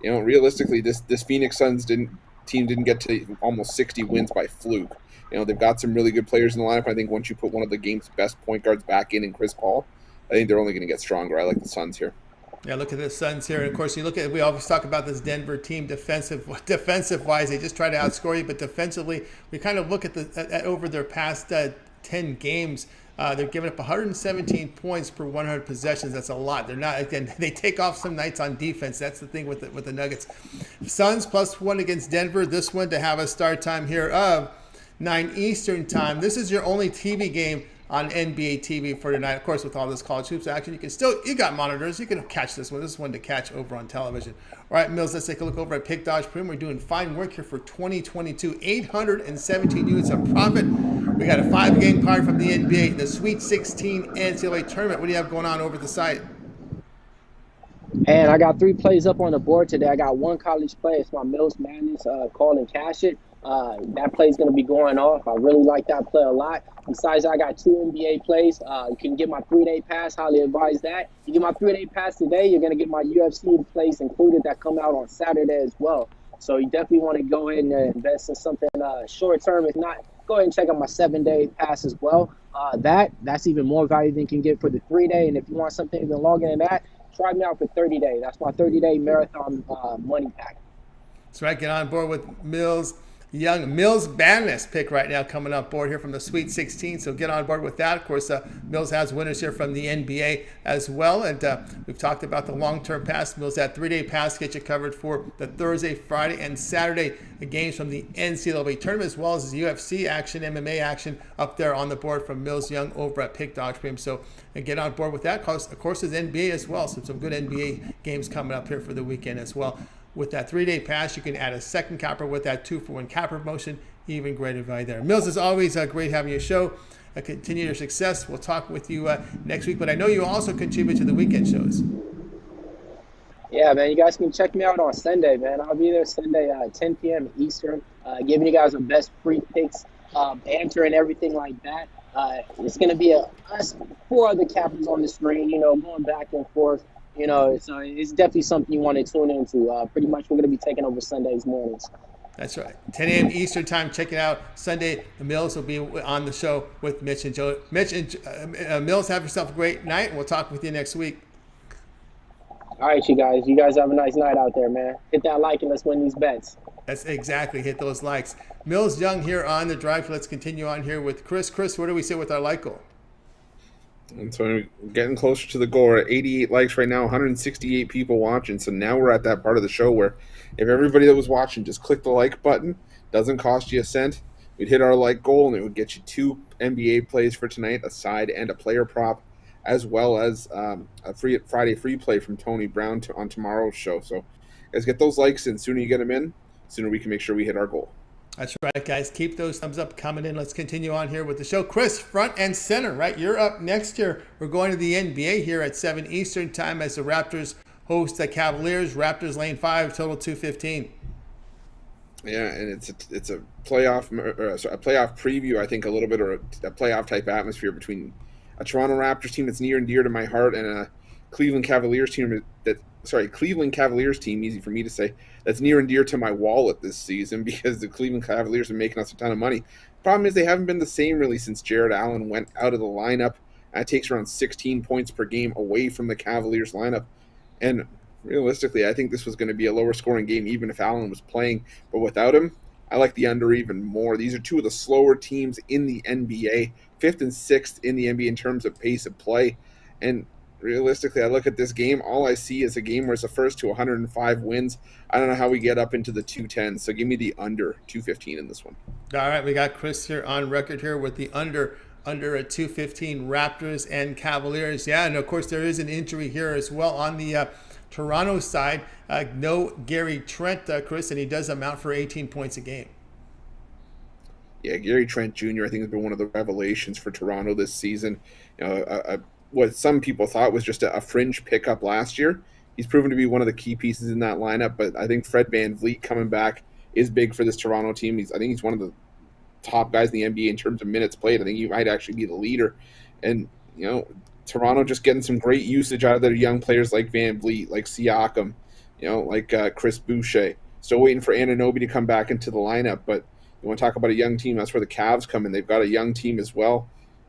realistically, this Phoenix Suns team didn't get to almost 60 wins by fluke. They've got some really good players in the lineup. I think once you put one of the game's best point guards back in Chris Paul, I think they're only going to get stronger. I like the Suns here. Yeah, look at the Suns here. And of course, we always talk about this Denver team defensive wise. They just try to outscore you, but defensively, we kind of look at over their past 10 games. They're giving up 117 points per 100 possessions. That's a lot. They're not, again, they take off some nights on defense. That's the thing with the Nuggets. Suns +1 against Denver. This one to have a start time here of 9 Eastern time. This is your only TV game on NBA TV for tonight. Of course, with all this college hoops action, you got monitors. You can catch this one. This is one to catch over on television. All right, Mills, let's take a look over at Pick Dodge Premium. We're doing fine work here for 2022. 817 units of profit. We got a 5-game card from the NBA, the Sweet 16 NCAA tournament. What do you have going on over the site? And I got 3 plays up on the board today. I got 1 college play. It's my Mills Madness call and cash it. That play is going to be going off. I really like that play a lot. Besides, I got 2 NBA plays. You can get my 3-day pass. Highly advise that. You get my 3-day pass today, you're going to get my UFC plays included that come out on Saturday as well. So you definitely want to go ahead and invest in something short term. If not, go ahead and check out my 7-day pass as well. That's even more value than you can get for the 3-day. And if you want something even longer than that, try me out for 30-day. That's my 30-day marathon money pack. That's right. Get on board with Millz Young. Millz Madness pick right now coming up board here from the Sweet 16. So get on board with that. Of course, Millz has winners here from the NBA as well. And we've talked about the long-term pass. Millz, that 3-day pass gets you covered for the Thursday, Friday, and Saturday games from the NCAA tournament, as well as the UFC action, MMA action up there on the board from Millz Young over at Pick Dodge Premium. So get on board with that. Of course, there's NBA as well. So some good NBA games coming up here for the weekend as well. With that 3-day pass, you can add a second capper with that 2-for-1 capper promotion. Even greater value there. Millz, as always, great having your show. Continue your success. We'll talk with you next week. But I know you also contribute to the weekend shows. Yeah, man. You guys can check me out on Sunday, man. I'll be there Sunday 10 p.m. Eastern, giving you guys the best free picks, banter, and everything like that. It's going to be us 4 other cappers on the screen, going back and forth. So it's definitely something you want to tune into. Pretty much we're going to be taking over Sundays mornings. That's right. 10 a.m. Eastern time. Check it out. Sunday, the Millz will be on the show with Mitch and Joe. Mitch and Millz, have yourself a great night, and we'll talk with you next week. All right, you guys. You guys have a nice night out there, man. Hit that like and let's win these bets. That's exactly. Hit those likes. Millz Young here on the drive. Let's continue on here with Chris. Chris, where do we sit with our like goal? And so we're getting closer to the goal. We're at 88 likes right now, 168 people watching. So now we're at that part of the show where if everybody that was watching just click the like button, doesn't cost you a cent, we'd hit our like goal and it would get you 2 NBA plays for tonight, a side and a player prop, as well as a Friday free play from Tony Brown on tomorrow's show. So guys, get those likes in. Sooner you get them in, sooner we can make sure we hit our goal. That's right, guys. Keep those thumbs up coming in. Let's continue on here with the show. Chris, front and center, right? You're up next year. We're going to the NBA here at 7 Eastern time as the Raptors host the Cavaliers. Raptors lane 5, total 215. Yeah, and it's a playoff preview, I think, a little bit, or a playoff type atmosphere between a Toronto Raptors team that's near and dear to my heart and a Cleveland Cavaliers team easy for me to say, that's near and dear to my wallet this season because the Cleveland Cavaliers are making us a ton of money. Problem is they haven't been the same really since Jared Allen went out of the lineup. That takes around 16 points per game away from the Cavaliers lineup. And realistically, I think this was going to be a lower scoring game even if Allen was playing. But without him, I like the under even more. These are 2 of the slower teams in the NBA, 5th and 6th in the NBA in terms of pace of play. And realistically, I look at this game, all I see is a game where it's the first to 105 wins. I don't know how we get up into the 210, so give me the under 215 in this one. All right, we got Chris here on record here with the under at 215 Raptors and Cavaliers. Yeah, and of course there is an injury here as well on the Toronto side. No Gary Trent, Chris, and he does amount for 18 points a game. Yeah, Gary Trent Jr. I think has been one of the revelations for Toronto this season. what some people thought was just a fringe pickup last year. He's proven to be one of the key pieces in that lineup, but I think Fred VanVleet coming back is big for this Toronto team. I think he's one of the top guys in the NBA in terms of minutes played. I think he might actually be the leader. And, Toronto just getting some great usage out of their young players like VanVleet, like Siakam, like Chris Boucher. Still waiting for Anunoby to come back into the lineup, but you want to talk about a young team, that's where the Cavs come in. They've got a young team as well,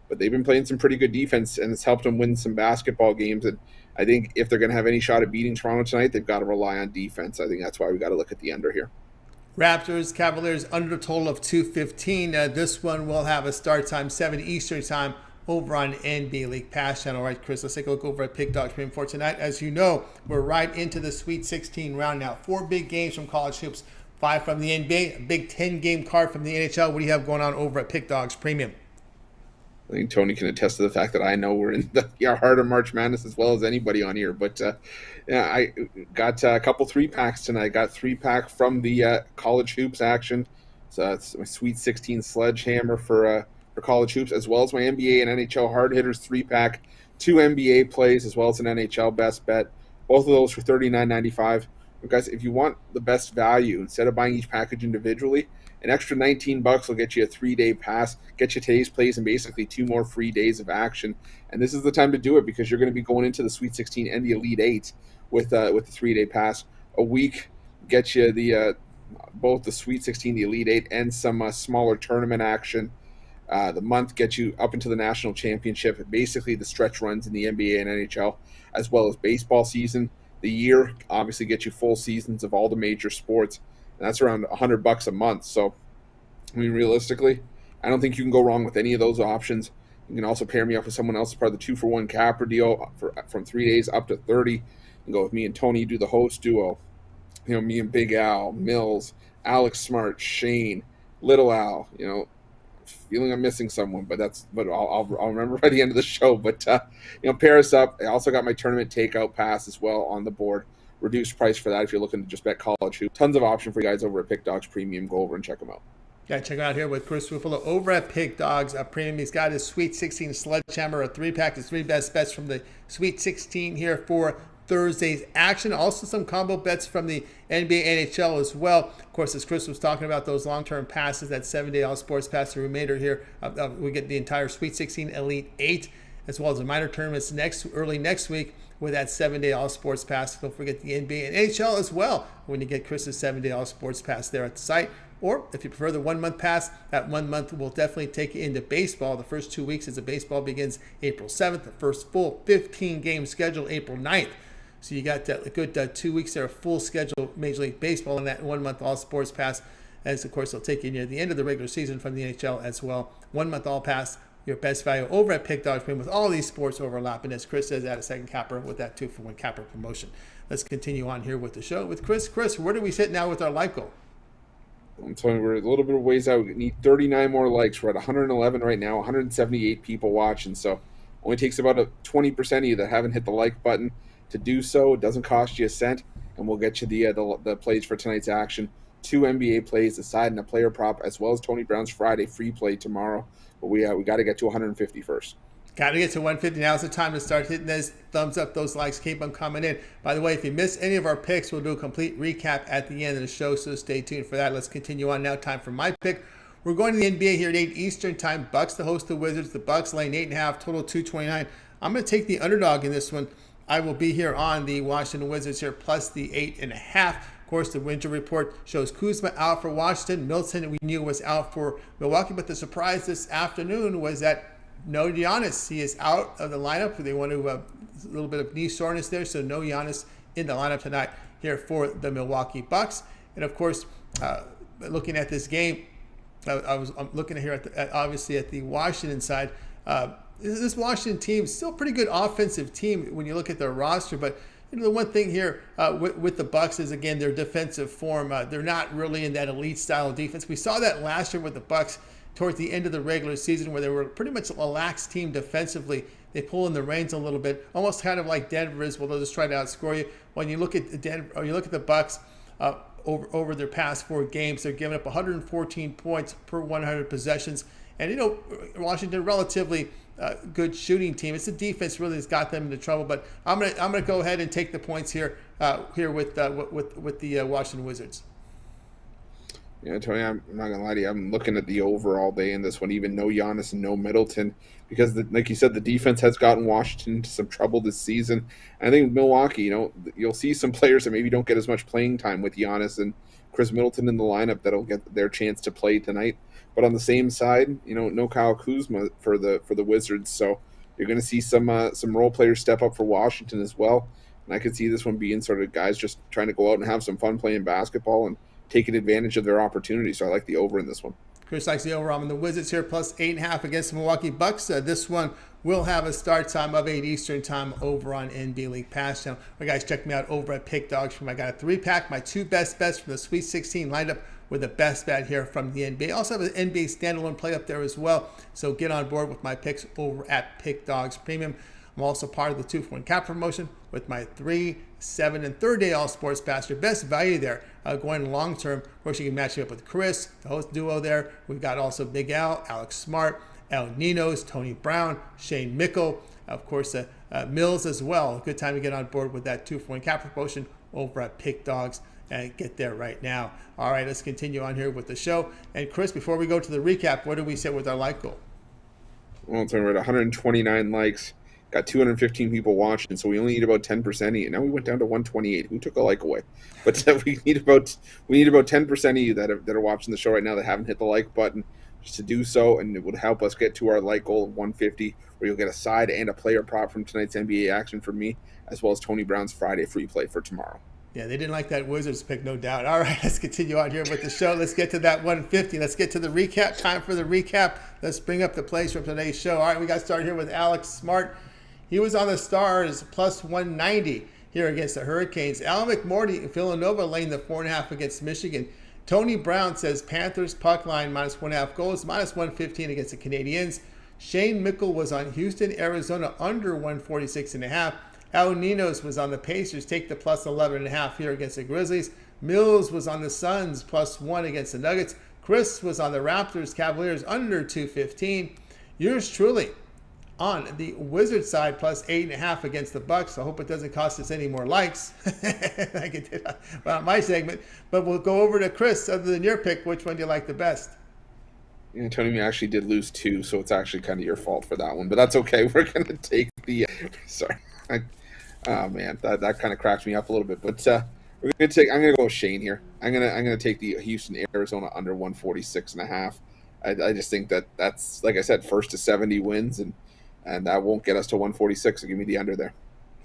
but they've been playing some pretty good defense, and it's helped them win some basketball games. And I think if they're going to have any shot at beating Toronto tonight, they've got to rely on defense. I think that's why we got to look at the under here. Raptors, Cavaliers under a total of 215. This one will have a start time 7 Eastern time over on NBA League Pass channel. All right, Chris, let's take a look over at Pick Dogs Premium for tonight. As you know, we're right into the Sweet 16 round now. 4 big games from college hoops, 5 from the NBA, a big 10-game card from the NHL. What do you have going on over at Pick Dogs Premium? I think Tony can attest to the fact that I know we're in the heart of March Madness as well as anybody on here. But I got a couple 3-packs tonight. I got 3-pack from the college hoops action. So it's my Sweet 16 sledgehammer for college hoops, as well as my NBA and NHL hard hitters 3-pack, 2 NBA plays, as well as an NHL best bet. Both of those for $39.95. Guys, if you want the best value, instead of buying each package individually, an extra $19 will get you a 3-day pass, get you today's plays, and basically 2 more free days of action. And this is the time to do it because you're going to be going into the Sweet 16 and the Elite 8 with the 3-day pass. A week gets you the both the Sweet 16, the Elite 8, and some smaller tournament action. The month gets you up into the national championship, basically the stretch runs in the NBA and NHL, as well as baseball season. The year obviously gets you full seasons of all the major sports, and that's around $100 a month. So, I mean, realistically, I don't think you can go wrong with any of those options. You can also pair me up with someone else as part of the 2-for-1 capper deal from 3 days up to 30. You can go with me and Tony, do the host duo. Me and Big Al, Millz, Alex Smart, Shane, Little Al. Feeling I'm missing someone, but I'll remember by the end of the show. But pair us up. I also got my tournament takeout pass as well on the board. Reduced price for that if you're looking to just bet college hoop. Tons of options for you guys over at Pick Dogs Premium. Go over and check them out. Yeah, check it out here with Chris Ruffolo over at Pick Dogs Premium. He's got his Sweet 16 sledgehammer, a 3-pack, his 3 best bets from the Sweet 16 here for Thursday's action. Also some combo bets from the NBA, NHL as well. Of course, as Chris was talking about, those long-term passes, that 7-day all sports pass, the remainder here, we get the entire Sweet 16 Elite 8, as well as the minor tournaments early next week with that 7-day all sports pass. Don't forget the NBA and NHL as well when you get Chris's 7-day all sports pass there at the site. Or if you prefer the 1-month pass, that 1 month will definitely take you into baseball. The first 2 weeks as the baseball begins April 7th, the first full 15-game schedule April 9th. So you got a good 2 weeks there, full schedule Major League Baseball in that 1 month all sports pass. As of course, they'll take you near the end of the regular season from the NHL as well. 1 month all pass, your best value over at Pick Dogs Premium with all these sports overlapping. As Chris says, add a second capper with that 2-for-1 capper promotion. Let's continue on here with the show with Chris. Chris, where do we sit now with our life goal? I'm telling you, we're a little bit of ways out. We need 39 more likes. We're at 111 right now, 178 people watching. So only takes about 20% of you that haven't hit the like button to do so. It doesn't cost you a cent, and we'll get you the plays for tonight's action. 2 NBA plays, a side and a player prop, as well as Tony Brown's Friday free play tomorrow. But we got to get to 150 first. Got to get to 150. Now's the time to start hitting those thumbs up, those likes. Keep them coming in. By the way, if you miss any of our picks, we'll do a complete recap at the end of the show, so stay tuned for that. Let's continue on now. Time for my pick. We're going to the NBA here at 8 Eastern time. Bucks to host the Wizards. The Bucks laying 8.5, total 229. I'm going to take the underdog in this one. I will be here on the Washington Wizards here, plus the 8.5. Of course, the winter report shows Kuzma out for Washington. Middleton, we knew, was out for Milwaukee. But the surprise this afternoon was that no Giannis. He is out of the lineup. They want to a little bit of knee soreness there, so no Giannis in the lineup tonight here for the Milwaukee Bucks. And of course, looking at this game, I'm looking here obviously at the Washington side. This Washington team is still a pretty good offensive team when you look at their roster, but the one thing here with the Bucks is, again, their defensive form. They're not really in that elite style of defense. We saw that last year with the Bucks towards the end of the regular season, where they were pretty much a lax team defensively. They pull in the reins a little bit, almost kind of like Denver is, where they'll just try to outscore you. When you look at Denver, or you look at the Bucks, over their past 4 games. They're giving up 114 points per 100 possessions. And, Washington, relatively good shooting team. It's the defense really has got them into trouble. But I'm gonna go ahead and take the points here with the Washington Wizards. Yeah, Tony, I'm not gonna lie to you. I'm looking at the over all day in this one, even no Giannis and no Middleton, because like you said, the defense has gotten Washington into some trouble this season. And I think Milwaukee, you'll see some players that maybe don't get as much playing time with Giannis and Chris Middleton in the lineup that'll get their chance to play tonight. But on the same side, no Kyle Kuzma for the Wizards, so you're going to see some role players step up for Washington as well. And I could see this one being sort of guys just trying to go out and have some fun playing basketball and taking advantage of their opportunity. So I like the over in this one. Chris likes the over. I'm in the Wizards here, plus 8.5 against the Milwaukee Bucks. This one will have a start time of 8 Eastern time over on NBA League Pass channel. All right, guys, check me out over at Pick Dogs. I got a 3-pack, my 2 best bets from the Sweet 16 lineup with the best bet here from the NBA. Also have an NBA standalone play up there as well. So get on board with my picks over at Pick Dogs Premium. I'm also part of the 2-for-1 cap promotion with my 3, 7, and 3rd day all sports pass. Your best value there going long term. Of course, you can match me up with Chris, the host duo there. We've got also Big Al, Alex Smart, Ninos, Tony Brown, Shane Mickle, of course, Millz as well. Good time to get on board with that 2-for-1 cap promotion over at Pick Dogs. And get there right now. All right, let's continue on here with the show. And Chris, before we go to the recap, what do we set with our like goal? Well, it's at 129 likes. Got 215 people watching, so we only need about 10% of you. Now we went down to 128. Who took a like away? But we need about 10% of you that are watching the show right now that haven't hit the like button, just to do so, and it would help us get to our like goal of 150, where you'll get a side and a player prop from tonight's NBA action from me, as well as Tony Brown's Friday free play for tomorrow. Yeah, they didn't like that Wizards pick, no doubt. All right, let's continue on here with the show. Let's get to that 150. Let's get to the recap. Time for the recap. Let's bring up the plays from today's show. All right, we got started here with Alex Smart. He was on the Stars plus 190 here against the Hurricanes. Al McMordie in Villanova laying the 4.5 against Michigan. Tony Brown says Panthers puck line minus 1.5 goals, minus 115 against the Canadiens. Shane Mickle was on Houston, Arizona under 146.5. Al Ninos was on the Pacers, take the plus 11.5 here against the Grizzlies. Millz was on the Suns, plus 1 against the Nuggets. Chris was on the Raptors, Cavaliers under 215. Yours truly on the Wizards side, plus 8.5 against the Bucks. I hope it doesn't cost us any more likes like it did on my segment. But we'll go over to Chris. Other than your pick, which one do you like the best? Yeah, Tony, we actually did lose 2, so it's actually kind of your fault for that one. But that's okay. We're going to take the sorry. Oh man, that kind of cracks me up a little bit. But I'm gonna go with Shane here. I'm gonna take the Houston Arizona under 146.5. I just think that's, like I said, first to 70 wins, and that won't get us to 146. So give me the under there.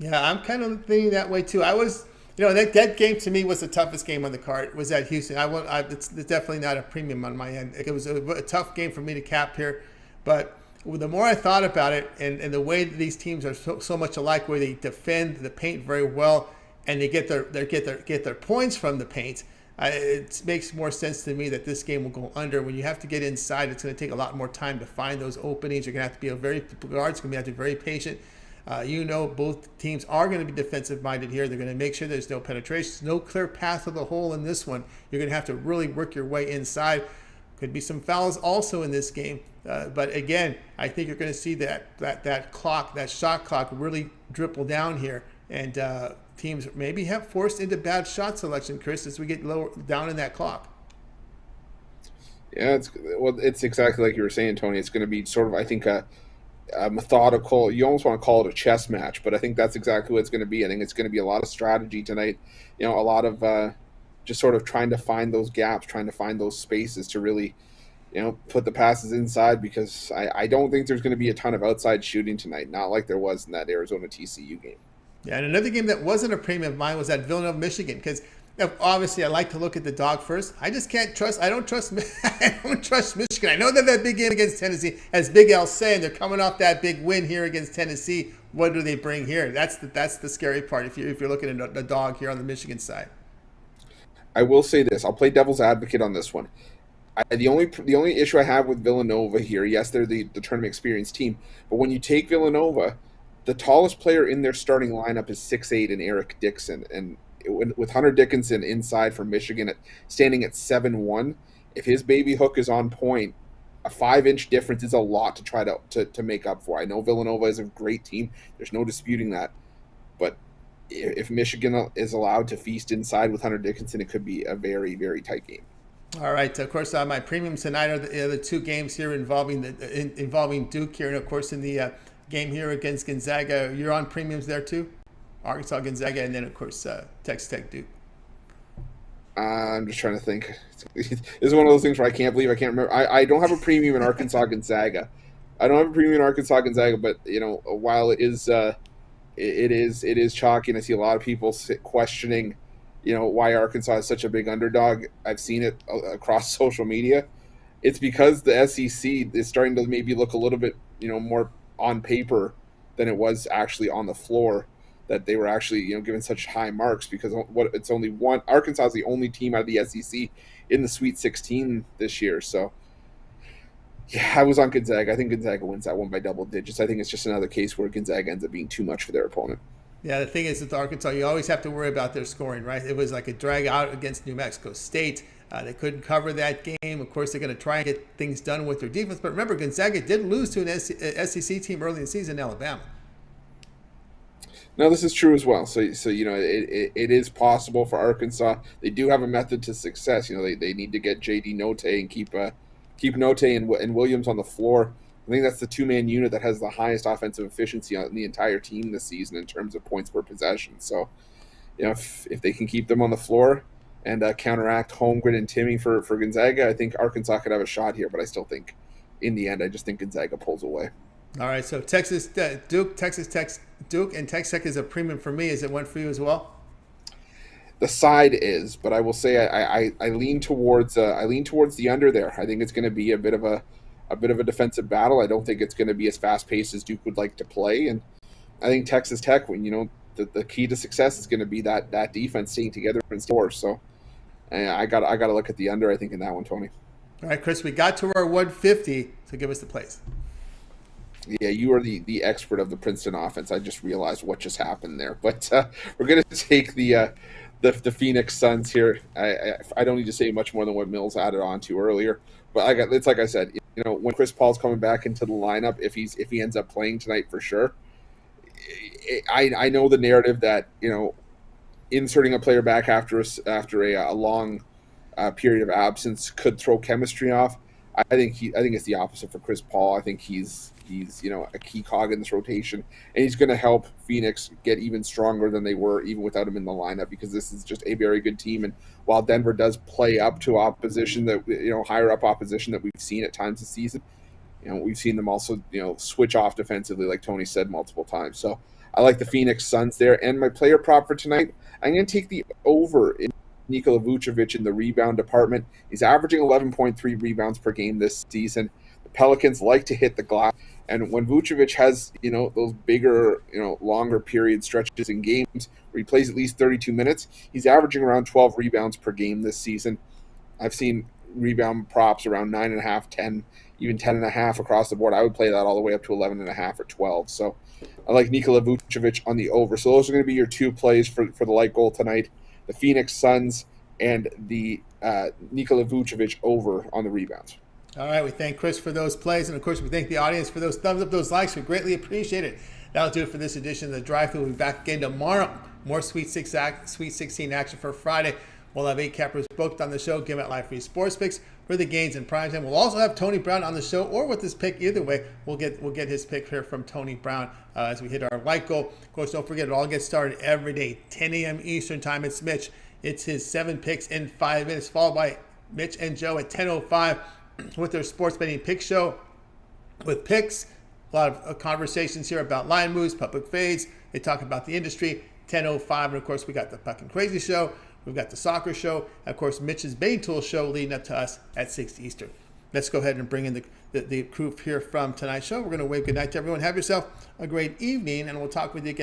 Yeah, I'm kind of thinking that way too. I was, that game to me was the toughest game on the card. Was at Houston. It's definitely not a premium on my end. It was a tough game for me to cap here, but the more I thought about it, and the way that these teams are so much alike, where they defend the paint very well and they get their points from the paint, it makes more sense to me that this game will go under. When you have to get inside, it's going to take a lot more time to find those openings. You're going to have to be guards going to have to be very patient. Both teams are going to be defensive minded here. They're going to make sure there's no penetration, no clear path to the hole in this one. You're going to have to really work your way inside. Could be some fouls also in this game. But again, I think you're going to see that shot clock really dribble down here. And teams maybe have forced into bad shot selection, Chris, as we get lower down in that clock. Yeah, it's exactly like you were saying, Tony. It's going to be sort of, I think, a methodical, you almost want to call it a chess match, but I think that's exactly what it's going to be. I think it's going to be a lot of strategy tonight. A lot of just sort of trying to find those gaps, trying to find those spaces to really, put the passes inside, because I don't think there's going to be a ton of outside shooting tonight, not like there was in that Arizona TCU game. Yeah, and another game that wasn't a premium of mine was at Villanova, Michigan, because obviously I like to look at the dog first. I just can't trust. I don't trust Michigan. I know that big game against Tennessee, as Big Al's saying, they're coming off that big win here against Tennessee. What do they bring here? That's the scary part if you're looking at the dog here on the Michigan side. I will say this. I'll play devil's advocate on this one. The only issue I have with Villanova here, yes, they're the tournament experience team, but when you take Villanova, the tallest player in their starting lineup is 6'8" and Eric Dixon, and with Hunter Dickinson inside for Michigan standing at 7-1, if his baby hook is on point, a 5-inch difference is a lot to try to make up for. I know Villanova is a great team. There's no disputing that. But if Michigan is allowed to feast inside with Hunter Dickinson, it could be a very, very tight game. All right. Of course, my premiums tonight are the two games here involving Duke here, and of course in the game here against Gonzaga. You're on premiums there too, Arkansas, Gonzaga, and then of course Texas Tech, Duke. I'm just trying to think. This is one of those things where I can't remember. I don't have a premium in Arkansas Gonzaga. I don't have a premium in Arkansas Gonzaga, but while it is chalky, and I see a lot of people questioning, why Arkansas is such a big underdog. I've seen it across social media. It's because the SEC is starting to maybe look a little bit, more on paper than it was actually on the floor. That they were actually, given such high marks because it's only one. Arkansas is the only team out of the SEC in the Sweet 16 this year. So, yeah, I was on Gonzaga. I think Gonzaga wins that one by double digits. I think it's just another case where Gonzaga ends up being too much for their opponent. Yeah, the thing is with Arkansas, you always have to worry about their scoring, right? It was like a drag out against New Mexico State. They couldn't cover that game. Of course, they're going to try and get things done with their defense. But remember, Gonzaga did lose to an SEC team early in the season in Alabama. No, this is true as well. So it is possible for Arkansas. They do have a method to success. They need to get J.D. Note and keep Note and Williams on the floor. I think that's the two-man unit that has the highest offensive efficiency on the entire team this season in terms of points per possession. So, if they can keep them on the floor and counteract Holmgren and Timmy for Gonzaga, I think Arkansas could have a shot here. But I still think, in the end, I just think Gonzaga pulls away. All right, so Duke, Texas Tech, Duke, and Texas Tech is a premium for me. Is it one for you as well? The side is, but I will say I lean towards the under there. I think it's going to be a bit of a defensive battle. I don't think it's going to be as fast paced as Duke would like to play, and I think Texas Tech, when the key to success is going to be that defense staying together and score. So I got to look at the under. I think in that one, Tony. All right, Chris, we got to our 150. So give us the plays. Yeah, you are the expert of the Princeton offense. I just realized what just happened there. But we're going to take the Phoenix Suns here. I don't need to say much more than what Millz added on to earlier. But it's like I said, when Chris Paul's coming back into the lineup, if he ends up playing tonight for sure, I know the narrative that inserting a player back after a long period of absence could throw chemistry off. I think it's the opposite for Chris Paul. I think he's a key cog in this rotation, and he's going to help Phoenix get even stronger than they were even without him in the lineup, because this is just a very good team. And while Denver does play up to opposition that higher up opposition that we've seen at times this season, we've seen them also switch off defensively, like Tony said multiple times. So I like the Phoenix Suns there, and my player prop for tonight, I'm going to take the over in Nikola Vucevic in the rebound department. He's averaging 11.3 rebounds per game this season. The Pelicans like to hit the glass. And when Vucevic has, those bigger, longer period stretches in games where he plays at least 32 minutes, he's averaging around 12 rebounds per game this season. I've seen rebound props around 9.5, 10, even 10.5 across the board. I would play that all the way up to 11.5 or 12. So I like Nikola Vucevic on the over. So those are going to be your two plays for the light goal tonight: the Phoenix Suns and the Nikola Vucevic over on the rebounds. All right, we thank Chris for those plays, and of course we thank the audience for those thumbs up, those likes. We greatly appreciate it. That'll do it for this edition of the Drive Thru. We'll be back again tomorrow. More Sweet 16 action for Friday. We'll have 8 cappers booked on the show, giving out live free sports picks for the gains and primes. And we'll also have Tony Brown on the show, or with his pick. Either way, we'll get his pick here from Tony Brown as we hit our light goal. Of course, don't forget, it all gets started every day, 10 a.m. Eastern time. It's Mitch. It's his 7 picks in 5 minutes, followed by Mitch and Joe at 10:05 with their sports betting pick show with picks. A lot of conversations here about line moves, public fades. They talk about the industry. 10:05, and of course we got the fucking crazy show. We've got the soccer show. And of course, Mitch's Betting Tool show leading up to us at 6 Eastern. Let's go ahead and bring in the crew here from tonight's show. We're going to wave good night to everyone. Have yourself a great evening, and we'll talk with you again